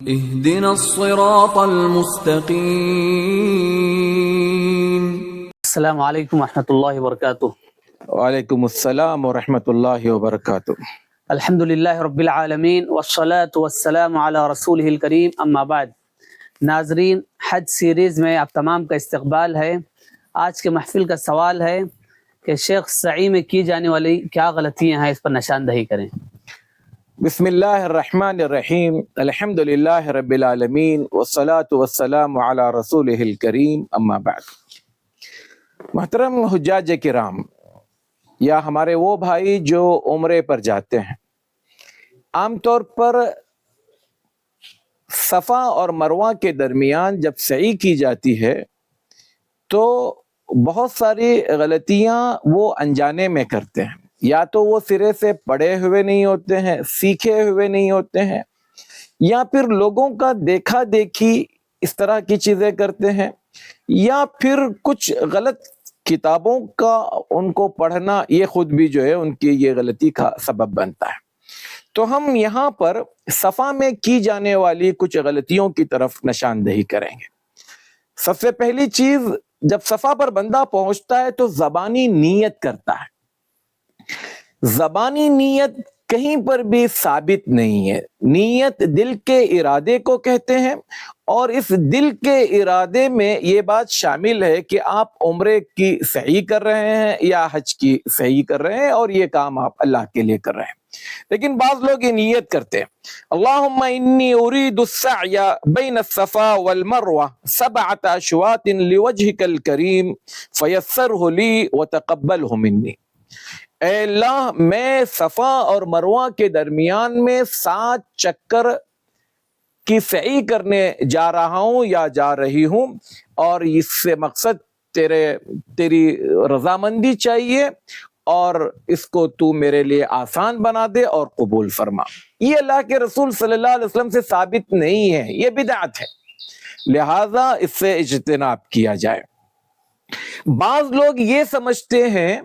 اهدنا الصراط المستقیم۔ السلام علیکم ورحمۃ اللہ وبرکاتہ۔ وعلیکم السلام ورحمۃ اللہ وبرکاتہ۔ الحمدللہ رب العالمین والصلاة والسلام علی رسولہ الکریم، اما بعد۔ ناظرین، حج سیریز میں آپ تمام کا استقبال ہے۔ آج کے محفل کا سوال ہے کہ شیخ سعی میں کی جانے والی کیا غلطیاں ہیں، اس پر نشاندہی کریں۔ بسم اللہ الرحمن الرحیم، الحمد للہ رب العالمین والصلاة والسلام علی رسولہ الکریم، اما بعد۔ محترم حجاج کرام یا ہمارے وہ بھائی جو عمرے پر جاتے ہیں، عام طور پر صفا اور مروہ کے درمیان جب سعی کی جاتی ہے تو بہت ساری غلطیاں وہ انجانے میں کرتے ہیں۔ یا تو وہ سرے سے پڑھے ہوئے نہیں ہوتے ہیں، سیکھے ہوئے نہیں ہوتے ہیں، یا پھر لوگوں کا دیکھا دیکھی اس طرح کی چیزیں کرتے ہیں، یا پھر کچھ غلط کتابوں کا ان کو پڑھنا یہ خود بھی جو ہے ان کی یہ غلطی کا سبب بنتا ہے۔ تو ہم یہاں پر صفا میں کی جانے والی کچھ غلطیوں کی طرف نشاندہی کریں گے۔ سب سے پہلی چیز، جب صفا پر بندہ پہنچتا ہے تو زبانی نیت کرتا ہے۔ زبانی نیت کہیں پر بھی ثابت نہیں ہے۔ نیت دل کے ارادے کو کہتے ہیں، اور اس دل کے ارادے میں یہ بات شامل ہے کہ آپ عمرے کی سعی کر رہے ہیں یا حج کی سعی کر رہے ہیں، اور یہ کام آپ اللہ کے لیے کر رہے ہیں۔ لیکن بعض لوگ یہ نیت کرتے ہیں، اللہم انی ارید السعی بین الصفا والمروہ 7 اشواط لوجہک الکریم فیسرہ لی وتقبلہ منی۔ اے اللہ، میں صفا اور مروہ کے درمیان میں 7 چکر کی سعی کرنے جا رہا ہوں یا جا رہی ہوں، اور اس سے مقصد تیری رضامندی چاہیے، اور اس کو تو میرے لیے آسان بنا دے اور قبول فرما۔ یہ اللہ کے رسول صلی اللہ علیہ وسلم سے ثابت نہیں ہے، یہ بدعت ہے، لہذا اس سے اجتناب کیا جائے۔ بعض لوگ یہ سمجھتے ہیں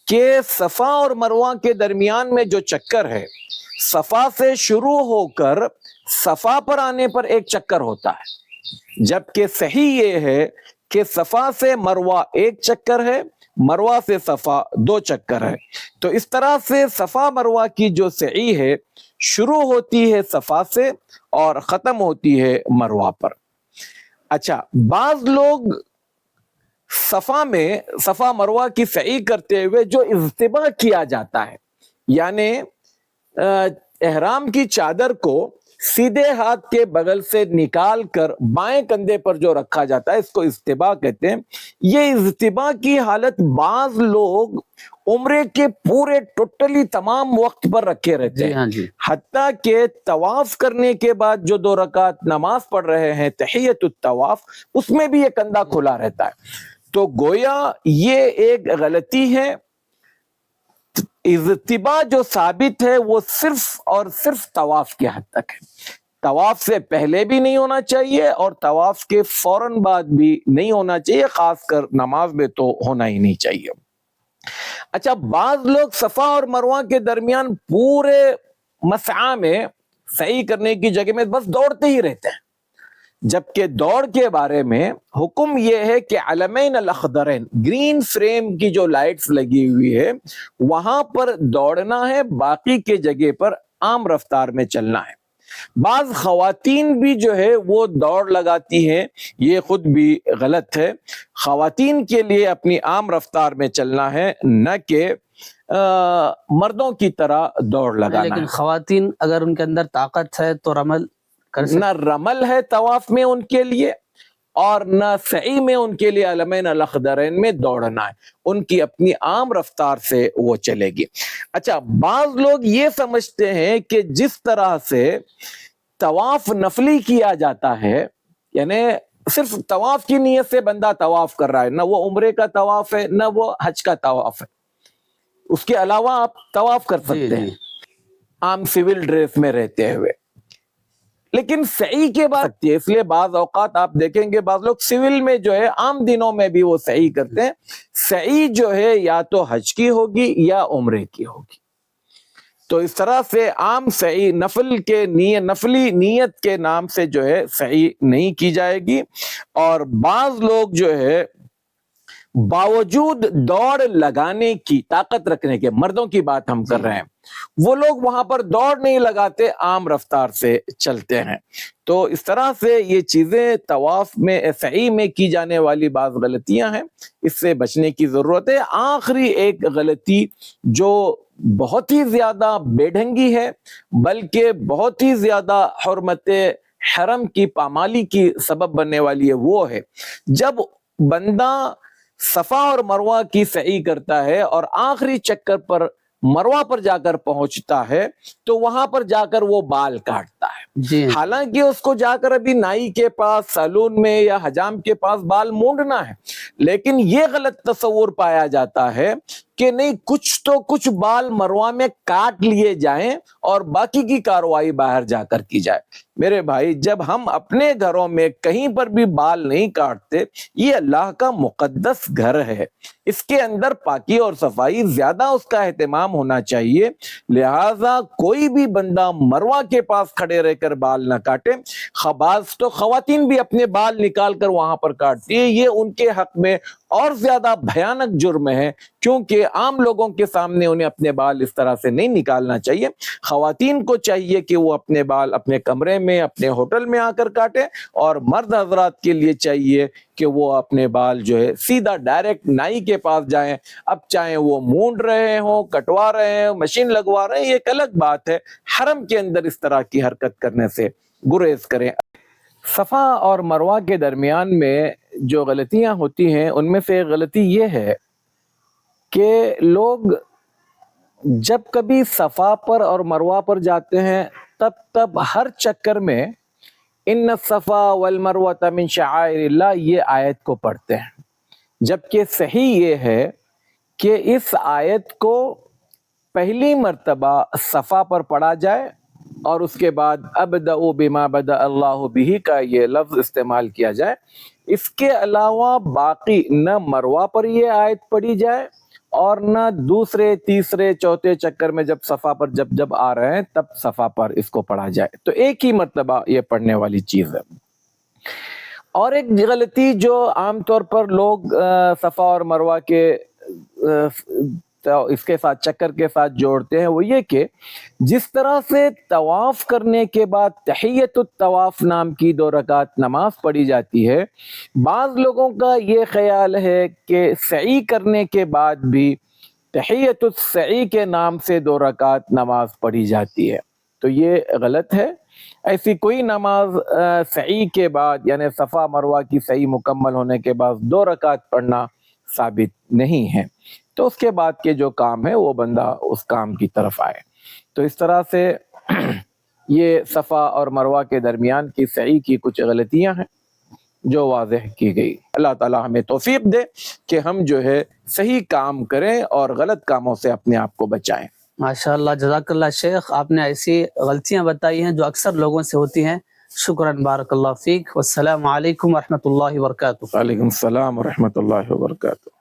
کہ صفا اور مروہ کے درمیان میں جو چکر ہے، صفا سے شروع ہو کر صفا پر آنے پر ایک چکر ہوتا ہے، جبکہ صحیح یہ ہے کہ صفا سے مروہ 1 چکر ہے، مروہ سے صفا 2 چکر ہے۔ تو اس طرح سے صفا مروہ کی جو سعی ہے شروع ہوتی ہے صفا سے اور ختم ہوتی ہے مروہ پر۔ اچھا، بعض لوگ صفا مروہ کی سعی کرتے ہوئے جو اجتباء کیا جاتا ہے، یعنی احرام کی چادر کو سیدھے ہاتھ کے بغل سے نکال کر بائیں کندھے پر جو رکھا جاتا ہے، اس کو اجتباء کہتے ہیں۔ یہ اجتباء کی حالت بعض لوگ عمرے کے پورے ٹوٹلی تمام وقت پر رکھے رہتے ہیں، حتیٰ کہ طواف کرنے کے بعد جو 2 رکعت نماز پڑھ رہے ہیں تحیۃ الطواف، اس میں بھی یہ کندھا کھلا رہتا ہے۔ تو گویا یہ ایک غلطی ہے۔ اجتباء جو ثابت ہے وہ صرف اور صرف طواف کے حد تک ہے، طواف سے پہلے بھی نہیں ہونا چاہیے اور طواف کے فوراً بعد بھی نہیں ہونا چاہیے، خاص کر نماز میں تو ہونا ہی نہیں چاہیے۔ اچھا، بعض لوگ صفا اور مروہ کے درمیان پورے مسعی میں سعی کرنے کی جگہ میں بس دوڑتے ہی رہتے ہیں، جبکہ دوڑ کے بارے میں حکم یہ ہے کہ علمین الاخضرین، گرین فریم کی جو لائٹس لگی ہوئی ہے وہاں پر دوڑنا ہے، باقی کے جگہ پر عام رفتار میں چلنا ہے۔ بعض خواتین بھی جو ہے وہ دوڑ لگاتی ہیں، یہ خود بھی غلط ہے۔ خواتین کے لیے اپنی عام رفتار میں چلنا ہے، نہ کہ مردوں کی طرح دوڑ لگانا ہے۔ لیکن خواتین اگر ان کے اندر طاقت ہے تو رمل کر سکتے، نہ رمل ہے طواف میں ان کے لیے، اور نہ سعی میں ان کے لیے علمین الاخضرین میں دوڑنا ہے، ان کی اپنی عام رفتار سے وہ چلے گی۔ اچھا، بعض لوگ یہ سمجھتے ہیں کہ جس طرح سے طواف نفلی کیا جاتا ہے، یعنی صرف طواف کی نیت سے بندہ طواف کر رہا ہے، نہ وہ عمرے کا طواف ہے نہ وہ حج کا طواف ہے، اس کے علاوہ آپ طواف کر سکتے ہیں عام سول ڈریس میں رہتے ہوئے، لیکن سعی کے بعد سکتی ہے۔ اس لیے بعض اوقات آپ دیکھیں گے بعض لوگ سول میں جو ہے عام دنوں میں بھی وہ سعی کرتے ہیں، سعی جو ہے یا تو حج کی ہوگی یا عمرے کی ہوگی۔ تو اس طرح سے عام سعی نفلی نیت کے نام سے جو ہے سعی نہیں کی جائے گی. اور بعض لوگ جو ہے باوجود دوڑ لگانے کی طاقت رکھنے کے، مردوں کی بات ہم کر رہے ہیں، وہ لوگ وہاں پر دوڑ نہیں لگاتے، عام رفتار سے چلتے ہیں. تو اس طرح سے یہ چیزیں طواف میں سعی میں کی جانے والی بعض غلطیاں ہیں، اس سے بچنے کی ضرورت ہے. آخری ایک غلطی جو بہت ہی زیادہ بے ڈھنگی ہے، بلکہ بہت ہی زیادہ حرمت حرم کی پامالی کی سبب بننے والی ہے، وہ ہے جب بندہ صفا اور مروہ کی سعی کرتا ہے اور آخری چکر پر مروہ پر جا کر پہنچتا ہے تو وہاں پر جا کر وہ بال کاٹتا ہے. جی حالانکہ اس کو جا کر ابھی نائی کے پاس، سیلون میں یا حجام کے پاس بال مونڈنا ہے، لیکن یہ غلط تصور پایا جاتا ہے کہ نہیں، کچھ بال مروہ میں کاٹ لیے جائیں اور باقی کی کاروائی باہر جا کر کی جائے. میرے بھائی، جب ہم اپنے گھروں میں کہیں پر بھی بال نہیں کاٹتے، یہ اللہ کا مقدس گھر ہے، اس کے اندر پاکی اور صفائی زیادہ اس کا اہتمام ہونا چاہیے. لہذا کوئی بھی بندہ مروہ کے پاس کھڑے رہ کر بال نہ کاٹے. بعض تو خواتین بھی اپنے بال نکال کر وہاں پر کاٹتی ہے، یہ ان کے حق میں اور زیادہ بھیانک جرم ہے، کیونکہ عام لوگوں کے سامنے انہیں اپنے بال اس طرح سے نہیں نکالنا چاہیے. خواتین کو چاہیے کہ وہ اپنے بال اپنے کمرے میں، اپنے ہوٹل میں آ کر کاٹیں، اور مرد حضرات کے لیے چاہیے کہ وہ اپنے بال جو ہے سیدھا ڈائریکٹ نائی کے پاس جائیں. اب چاہے وہ مونڈ رہے ہوں، کٹوا رہے ہوں، مشین لگوا رہے ہیں، یہ ایک الگ بات ہے. حرم کے اندر اس طرح کی حرکت کرنے سے گریز کریں. صفا اور مروہ کے درمیان میں جو غلطیاں ہوتی ہیں، ان میں سے ایک غلطی یہ ہے کہ لوگ جب کبھی صفا پر اور مروہ پر جاتے ہیں تب ہر چکر میں ان الصفا والمروہ من شعائر اللہ یہ آیت کو پڑھتے ہیں، جبکہ صحیح یہ ہے کہ اس آیت کو پہلی مرتبہ صفا پر پڑھا جائے اور اس کے بعد ابدأ بما بدأ اللہ بہ کا یہ لفظ استعمال کیا جائے. اس کے علاوہ باقی نہ مروہ پر یہ آیت پڑھی جائے اور نہ دوسرے، تیسرے، چوتھے چکر میں جب صفا پر جب آ رہے ہیں تب صفا پر اس کو پڑھا جائے. تو ایک ہی مرتبہ یہ پڑھنے والی چیز ہے. اور ایک غلطی جو عام طور پر لوگ صفا اور مروہ کے اس کے ساتھ، چکر کے ساتھ جوڑتے ہیں، وہ یہ کہ جس طرح سے طواف کرنے کے بعد تحیۃ الطواف نام کی 2 رکعت نماز پڑھی جاتی ہے، بعض لوگوں کا یہ خیال ہے کہ سعی کرنے کے بعد بھی تحیۃ السعی کے نام سے 2 رکعت نماز پڑھی جاتی ہے. تو یہ غلط ہے. ایسی کوئی نماز سعی کے بعد، یعنی صفا مروہ کی سعی مکمل ہونے کے بعد 2 رکعت پڑھنا ثابت نہیں ہے. تو اس کے بعد کے جو کام ہے وہ بندہ اس کام کی طرف آئے. تو اس طرح سے یہ صفا اور مروہ کے درمیان کی سعی کی کچھ غلطیاں ہیں جو واضح کی گئی. اللہ تعالی ہمیں توفیق دے کہ ہم جو ہے صحیح کام کریں اور غلط کاموں سے اپنے آپ کو بچائیں. ماشاءاللہ، جزاک اللہ شیخ، آپ نے ایسی غلطیاں بتائی ہیں جو اکثر لوگوں سے ہوتی ہیں. شکراً، بارک اللہ فیک. والسلام علیکم ورحمۃ اللہ وبرکاتہ. وعلیکم السلام ورحمۃ اللہ وبرکاتہ.